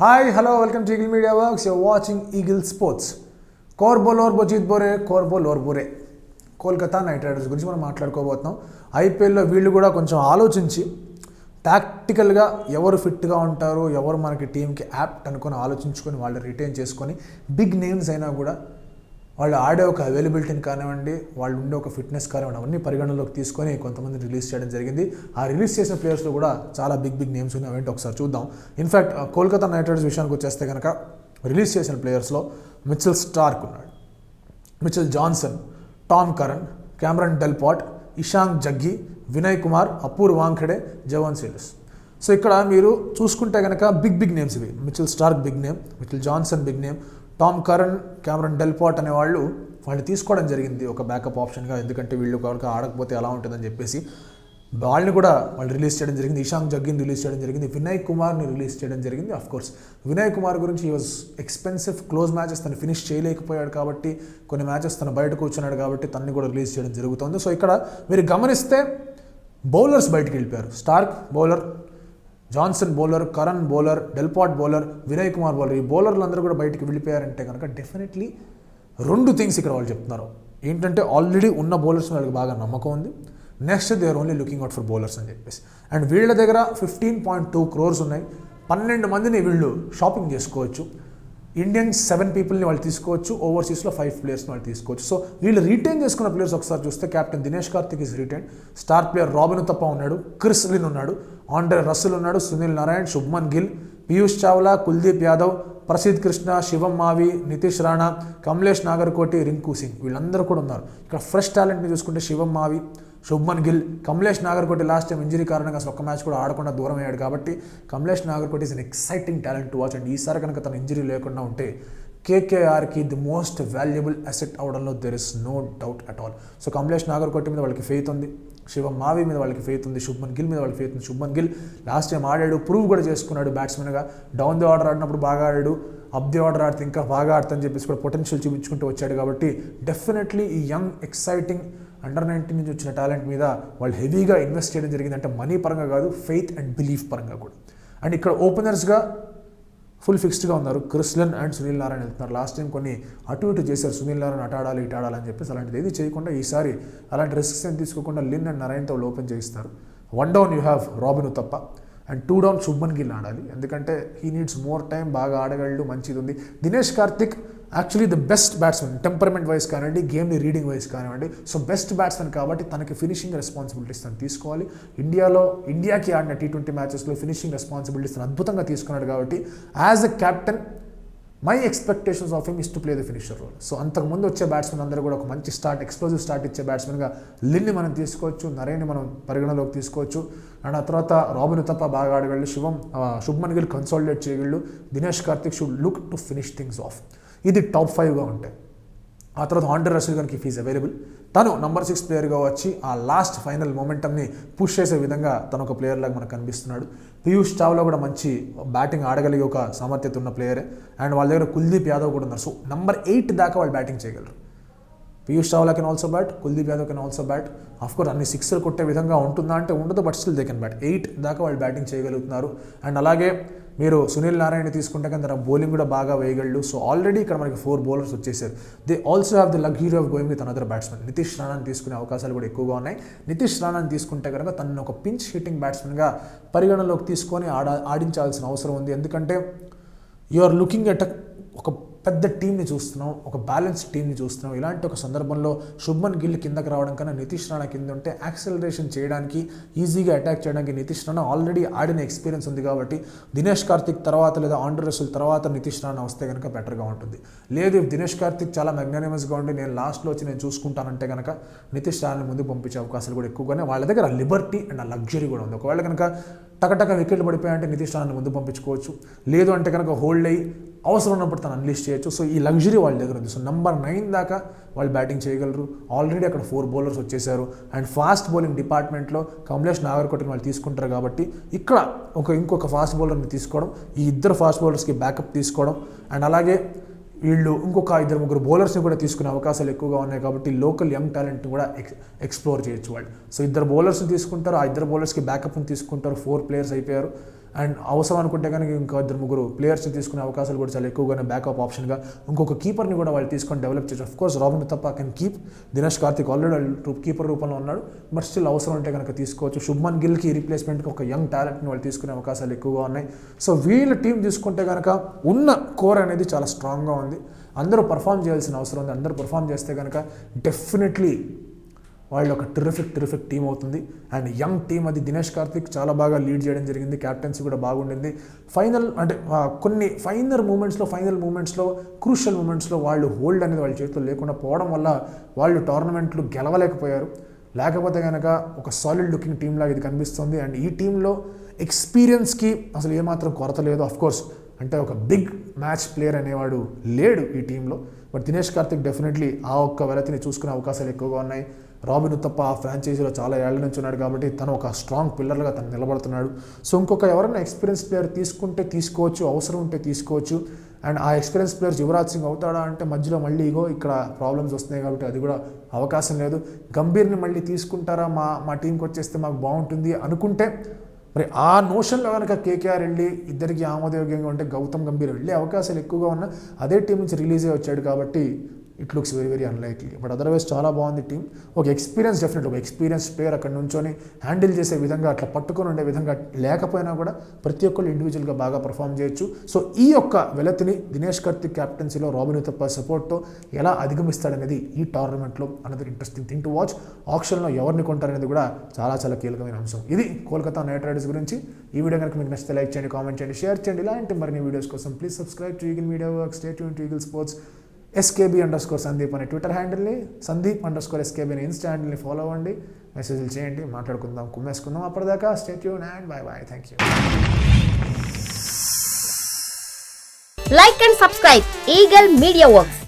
Hi, hello, welcome to Eagle Media Works. You're watching Eagle Sports. Core bowler బోజిత్ బోరే core bowler బోరే Kolkata Knight Riders గురించి మనం మాట్లాడుకోబోతున్నాం. ఐపీఎల్లో వీళ్ళు కూడా కొంచెం ఆలోచించి టాక్టికల్గా ఎవరు ఫిట్గా ఉంటారు, ఎవరు మనకి టీంకి యాప్ట్ అనుకొని ఆలోచించుకొని వాళ్ళు రిటైన్ చేసుకొని బిగ్ నేమ్స్ అయినా కూడా వాళ్ళు ఆడే ఒక అవైలబిలిటీని కానివ్వండి, వాళ్ళు ఉండే ఒక ఫిట్నెస్ కానివ్వండి, అవన్నీ పరిగణనలోకి తీసుకొని కొంతమంది రిలీజ్ చేయడం జరిగింది. ఆ రిలీజ్ చేసిన ప్లేయర్స్లో కూడా చాలా బిగ్ నేమ్స్ ఉన్నాయి. అవేంటి ఒకసారి చూద్దాం. ఇన్ఫ్యాక్ట్ కోల్కతా నైట్ రైడర్స్ విషయానికి వచ్చేస్తే కనుక రిలీజ్ చేసిన ప్లేయర్స్లో మిచెల్ స్టార్క్ ఉన్నాడు, Mitchell Johnson, Tom Curran, Cameron Delport, Ishank Jaggi, Vinay Kumar, Apoorv Wankhede, Javon Searles. So ఇక్కడ మీరు చూసుకుంటే కనుక బిగ్ నేమ్స్ ఇవి. Mitchell Starc big name, Mitchell Johnson big name, Tom Curran, Cameron Delport అనే వాళ్ళు తీసుకోవడం జరిగింది ఒక బ్యాకప్ ఆప్షన్గా. ఎందుకంటే వీళ్ళు కనుక ఆడకపోతే ఎలా ఉంటుందని చెప్పేసి వాళ్ళని కూడా వాళ్ళు రిలీజ్ చేయడం జరిగింది. ఇషాంక్ జగ్గీని రిలీజ్ చేయడం జరిగింది, వినయ్ కుమార్ని రిలీజ్ చేయడం జరిగింది. కోర్స్ వినయ్ కుమార్ గురించి ఈ వాజ్ ఎక్స్పెన్సివ్. క్లోజ్ మ్యాచెస్ తను ఫినిష్ చేయలేకపోయాడు కాబట్టి, కొన్ని మ్యాచెస్ తను బయట కూర్చున్నాడు కాబట్టి తనని కూడా రిలీజ్ చేయడం జరుగుతుంది. సో ఇక్కడ మీరు గమనిస్తే బౌలర్స్ బయటికి వెళ్ళిపోయారు. Starc bowler, Johnson bowler, Curran bowler, Delport bowler, Vinay Kumar bowler, ఈ బౌలర్లు అందరూ కూడా బయటికి వెళ్ళిపోయారంటే కనుక డెఫినెట్లీ రెండు థింగ్స్ ఇక్కడ వాళ్ళు చెప్తున్నారు. ఏంటంటే ఆల్రెడీ ఉన్న బౌలర్స్ వాళ్ళకి బాగా నమ్మకం ఉంది. Next they are only looking out for bowlers అని చెప్పేసి. అండ్ వీళ్ళ దగ్గర 15.2 crores ఉన్నాయి. 12 మందిని వీళ్ళు షాపింగ్ చేసుకోవచ్చు. ఇండియన్స్ 7 పీపుల్ని వాళ్ళు తీసుకోవచ్చు, ఓవర్సీస్లో 5 ప్లేయర్స్ని వాళ్ళు తీసుకోవచ్చు. సో వీళ్ళు రిటైన్ చేసుకున్న ప్లేయర్స్ ఒకసారి చూస్తే captain Dinesh Karthik is retain, star player robin Uthappa ఉన్నాడు, క్రిస్ లిన్ ఉన్నాడు, ఆండ్రే రస్సెల్ ఉన్నాడు, సునీల్ నారాయణ్, శుభ్మన్ గిల్, పీయూష్ చావ్లా, కుల్దీప్ యాదవ్, ప్రసిద్ కృష్ణ, శివం మావి, నితీష్ రాణా, కమలేష్ నాగర్కోటి, రింకు సింగ్, వీళ్ళందరూ కూడా ఉన్నారు. ఇక్కడ ఫ్రెష్ టాలెంట్ని చూసుకుంటే Shivam Mavi, Shubman Gill, Kamlesh Nagarkoti last time injury కారణంగా అసలు ఒక్క మ్యాచ్ కూడా ఆడకుండా దూరం అయ్యాడు కాబట్టి Kamlesh Nagarkoti is an exciting talent to watch. And ఈసారి కనుక తన ఇంజరీ లేకుండా ఉంటే కేకేఆర్కి ది మోస్ట్ వాల్యుబుల్ అసెట్ అవడంలో there is no doubt at all. So Kamlesh Nagarkoti మీద వాళ్ళకి ఫెయిత్ ఉంది, శివం మావి మీద వాళ్ళకి ఫెయిత్ ఉంది, శుభ్మన్ గిల్ మీద వాళ్ళకి ఫెయిత్ ఉంది. శుభ్మన్ గిల్ లాస్ట్ టైం ఆడాడు, ప్రూవ్ కూడా చేసుకున్నాడు బ్యాట్స్మెన్గా. డౌన్ ది ఆర్డర్ ఆడినప్పుడు బాగా ఆడాడు, అప్ ది ఆర్డర్ ఆడితే ఇంకా బాగా ఆడతాని చెప్పేసి కూడా పొటెన్షియల్ చూపించుకుంటూ వచ్చాడు. కాబట్టి డెఫినెట్లీ ఈ యంగ్ ఎక్సైటింగ్ అండర్-19 నుంచి వచ్చిన టాలెంట్ మీద వాళ్ళు హెవీగా ఇన్వెస్ట్ చేయడం జరిగింది. అంటే మనీ పరంగా కాదు, ఫెయిత్ అండ్ బిలీఫ్ పరంగా కూడా. అండ్ ఇక్కడ ఓపెనర్స్గా ఫుల్ ఫిక్స్డ్గా ఉన్నారు. Chris Lynn and Sunil Narine వెళ్తున్నారు. లాస్ట్ టైం కొన్ని అటు ఇటు చేశారు, సునీల్ నారాయణ అటు ఆడాలి ఇటు ఆడాలని చెప్పేసి. అలాంటిది ఏది చేయకుండా ఈసారి అలాంటి రిస్క్స్ ఏం తీసుకోకుండా లిన్ అండ్ నారాయణతో ఓపెన్ చేయిస్తారు. 1 down you have robin Uthappa and 2 down Shubman Gill ఆడాలి. ఎందుకంటే హీ నీడ్స్ మోర్ టైం, బాగా ఆడగలడు, మంచిది ఉంది. Dinesh Karthik actually the best batsmen, temperament wise కానివ్వండి, గేమ్ని రీడింగ్ వైజ్ కానివ్వండి. సో బెస్ట్ బ్యాట్స్మెన్ కాబట్టి తనకి ఫినిషింగ్ రెస్పాన్సిబిలిటీస్ తను తీసుకోవాలి. ఇండియాకి ఆడిన T20 మ్యాచెస్లో ఫినిషింగ్ రెస్పాన్సిబిలిటీస్ తను అద్భుతంగా తీసుకున్నాడు కాబట్టి as a captain my expectations of him is to play the finisher role. So అంతకుముందు వచ్చే బ్యాట్స్మెన్ అందరూ కూడా ఒక మంచి స్టార్ట్, ఎక్స్ప్లోజివ్ స్టార్ట్ ఇచ్చే బ్యాట్స్మెన్గా లిన్ని మనం తీసుకోవచ్చు, నరేన్ని మనం పరిగణలోకి తీసుకోవచ్చు. అండ్ ఆ తర్వాత రాబిన్ ఉతప్ప బాగా ఆడగలడు, శుభ్మన్ గిల్ కన్సాలిడేట్ చేయగలడు, Dinesh Karthik should look to finish things of. ఇది టాప్ 5గా ఉంటాయి. ఆ తర్వాత ఆండ్రే రస్సెల్ కనుక ఇఫ్ ఈజ్ అవైలబుల్, తను నంబర్ 6 ప్లేయర్గా వచ్చి ఆ లాస్ట్ ఫైనల్ మొమెంటమ్ని పుష్ చేసే విధంగా తను ఒక ప్లేయర్ లాగా మనకు కనిపిస్తున్నాడు. పీయూష్ చావ్లా కూడా మంచి బ్యాటింగ్ ఆడగలిగే ఒక సామర్థ్యత ఉన్న ప్లేయరే. అండ్ వాళ్ళ దగ్గర కుల్దీప్ యాదవ్ కూడా ఉన్నారు. సో నంబర్ 8 దాకా వాళ్ళు బ్యాటింగ్ చేయగలరు. Piyush Chawla can also bat, Kuldeep Yadav can also bat. Of course అన్ని 6 కొట్టే విధంగా ఉంటుందా అంటే ఉండదు, but still they can bat. 8 దాకా వాళ్ళు బ్యాటింగ్ చేయగలుగుతున్నారు. అండ్ అలాగే మీరు సునీల్ నారాయణ తీసుకుంటే కానీ తన బౌలింగ్ కూడా బాగా వేయగలడు. సో ఆల్రెడీ ఇక్కడ మనకి 4 bowlers వచ్చేసారు. They also have the luxury of going with another batsmen. Nitish రాణాని తీసుకునే అవకాశాలు కూడా ఎక్కువగా ఉన్నాయి. నితీష్ రాణాని తీసుకుంటే కనుక తనను ఒక పించ్ హిట్టింగ్ బ్యాట్స్మెన్గా పరిగణలోకి తీసుకొని ఆడించాల్సిన అవసరం ఉంది. ఎందుకంటే యు ఆర్ లుకింగ్ ఎట్ ఒక పెద్ద టీంని చూస్తున్నాం, ఒక బ్యాలెన్స్ టీంని చూస్తున్నాం. ఇలాంటి ఒక సందర్భంలో శుభ్మన్ గిల్ కిందకి రావడం కన్నా నితీష్ రాణా కింద ఉంటే యాక్సలరేషన్ చేయడానికి, ఈజీగా అటాక్ చేయడానికి నితీష్ రాణా ఆల్రెడీ ఆడిన ఎక్స్పీరియన్స్ ఉంది కాబట్టి దినేష్ కార్తిక్ తర్వాత లేదా ఆండ్రే రస్సెల్ తర్వాత నితీష్ రాణా వస్తే కనుక బెటర్గా ఉంటుంది. లేదు దినేష్ కార్తిక్ చాలా మ్యాగ్నానిమస్గా ఉండి నేను లాస్ట్లో వచ్చి నేను చూసుకుంటానంటే కనుక నితీష్ రాణాని ముందు పంపించే అవకాశాలు కూడా ఎక్కువగానే. వాళ్ళ దగ్గర లిబర్టీ అండ్ ఆ లగ్జరీ కూడా ఉంది. ఒకవేళ కనుక టకటక వికెట్లు పడిపోయాయంటే నితీష్ రాణాని ముందు పంపించుకోవచ్చు, లేదు అంటే కనుక హోల్డ్ అయ్యి అవసరం ఉన్నప్పుడు తను అన్లీష్ చేయొచ్చు. సో ఈ లగ్జరీ వాళ్ళ దగ్గర ఉంది. సో నంబర్ 9 దాకా వాళ్ళు బ్యాటింగ్ చేయగలరు. ఆల్రెడీ అక్కడ 4 bowlers వచ్చేసారు. అండ్ ఫాస్ట్ బౌలింగ్ డిపార్ట్మెంట్లో కమలేష్ నాగర్కోటిని వాళ్ళు తీసుకుంటారు కాబట్టి ఇక్కడ ఇంకొక ఫాస్ట్ బౌలర్ని తీసుకోవడం, ఈ 2 ఫాస్ట్ బౌలర్స్కి బ్యాకప్ తీసుకోవడం, అండ్ అలాగే వీళ్ళు ఇంకొక 2-3 బౌలర్స్ని కూడా తీసుకునే అవకాశాలు ఎక్కువగా ఉన్నాయి కాబట్టి లోకల్ యంగ్ టాలెంట్ని కూడా ఎక్స్ప్లోర్ చేయొచ్చు వాళ్ళు. సో 2 బౌలర్స్ని తీసుకుంటారు, ఆ 2 బౌలర్స్కి బ్యాకప్ని తీసుకుంటారు. 4 players అయిపోయారు. అండ్ అవసరం అనుకుంటే కనుక ఇంకా 2-3 ప్లేయర్స్ని తీసుకునే అవకాశాలు కూడా చాలా ఎక్కువగానే బ్యాకప్ ఆప్షన్గా ఇంకొక కీపర్ని కూడా వాళ్ళు తీసుకొని డెవలప్ చేయొచ్చు. Of course robin Uthappa can keep, Dinesh Karthik already keeper రూపంలో ఉన్నాడు, బట్ స్టిల్ అవసరం అంటే కనుక తీసుకోవచ్చు. శుభ్మన్ గిల్కి రీప్లేస్మెంట్కి ఒక యంగ్ టాలెంట్ని వాళ్ళు తీసుకునే అవకాశాలు ఎక్కువగా ఉన్నాయి. సో వీళ్ళ టీం తీసుకుంటే కనుక ఉన్న కోర్ అనేది చాలా స్ట్రాంగ్గా ఉంది. అందరూ పర్ఫామ్ చేయాల్సిన అవసరం ఉంది. అందరూ పర్ఫామ్ చేస్తే కనుక డెఫినెట్లీ వాళ్ళు ఒక టెరిఫిక్ టీం అవుతుంది. అండ్ యంగ్ టీం అది. దినేష్ కార్తిక్ చాలా బాగా లీడ్ చేయడం జరిగింది, క్యాప్టెన్సీ కూడా బాగుండింది. కొన్ని ఫైనల్ మూమెంట్స్లో క్రూషియల్ మూమెంట్స్లో వాళ్ళు హోల్డ్ అనేది వాళ్ళ చేతిలో లేకుండా పోవడం వల్ల వాళ్ళు టోర్నమెంట్లు గెలవలేకపోయారు. లేకపోతే కనుక ఒక సాలిడ్ లుకింగ్ టీం లాగా ఇది కనిపిస్తుంది. అండ్ ఈ టీంలో ఎక్స్పీరియన్స్కి అసలు ఏమాత్రం కొరత లేదు. ఆఫ్ కోర్స్ అంటే ఒక బిగ్ మ్యాచ్ ప్లేయర్ అనేవాడు లేడు ఈ టీంలో, బట్ దినేష్ కార్తిక్ డెఫినెట్లీ ఆ ఒక్క వెలతిని చూసుకునే అవకాశాలు ఎక్కువగా ఉన్నాయి. రాబిన్ ఉత్తప్ప ఆ ఫ్రాంచైజీలో చాలా ఏళ్ల నుంచి ఉన్నాడు కాబట్టి తను ఒక స్ట్రాంగ్ పిల్లర్గా తను నిలబడుతున్నాడు. సో ఇంకొక ఎవరైనా ఎక్స్పీరియన్స్ ప్లేయర్ తీసుకుంటే తీసుకోవచ్చు, అవసరం ఉంటే తీసుకోవచ్చు. అండ్ ఆ ఎక్స్పీరియన్స్ ప్లేయర్స్ యువరాజ్ సింగ్ అవుతాడా అంటే మధ్యలో మళ్ళీ ఇక్కడ ప్రాబ్లమ్స్ వస్తున్నాయి కాబట్టి అది కూడా అవకాశం లేదు. గంభీర్ని మళ్ళీ తీసుకుంటారా, మా టీంకి వచ్చేస్తే మాకు బాగుంటుంది అనుకుంటే మరి ఆ నోషన్లో కనుక కేకేఆర్ వెళ్ళి ఇద్దరికి ఆమోదయోగ్యంగా ఉంటే గౌతమ్ గంభీర్ వెళ్ళే అవకాశాలు ఎక్కువగా ఉన్నా అదే టీం నుంచి రిలీజ్ అయ్యి వచ్చాడు కాబట్టి it looks very very unlikely. But otherwise చాలా బాగుంది టీం. ఒక ఎక్స్పీరియన్స్ ప్లేయర్ అక్కడ నుంచొని హ్యాండిల్ చేసే విధంగా, అట్లా పట్టుకొని ఉండే విధంగా లేకపోయినా కూడా ప్రతి ఒక్కళ్ళు ఇండివిజువల్గా బాగా పర్ఫామ్ చేయొచ్చు. సో ఈ యొక్క వెలతిని దినేష్ కార్తిక్ క్యాప్టెన్సీలో రాబిన్ ఉత్తప్ప సపోర్ట్తో ఎలా అధిగమిస్తాడనేది ఈ టోర్నమెంట్లో another interesting thing to watch. ఆప్షన్లో ఎవరిని కొంటారనేది కూడా చాలా చాలా కీలకమైన అంశం. ఇది కోల్కతా నైట్ రైడర్స్ గురించి. ఈ వీడియో కనుక మీకు నచ్చితే లైక్ చేయండి, కామెంట్ చేయండి, షేర్ చేయండి. ఇలాంటి మరిన్ని వీడియోస్ కోసం please subscribe to eagle media work. Stay tune to eagle sports. SKB_Sandeep అనే ట్విట్టర్ హ్యాండిల్ని, Sandeep_SKB అనే ఇన్స్టా హ్యాండిల్ని ఫాలో అవ్వండి, మెసేజ్లు చేయండి, మాట్లాడుకుందాం, కుమ్మేసుకుందాం. అప్పటిదాకా stay tune and by. Thank you. Like and subscribe Eagle Media Works.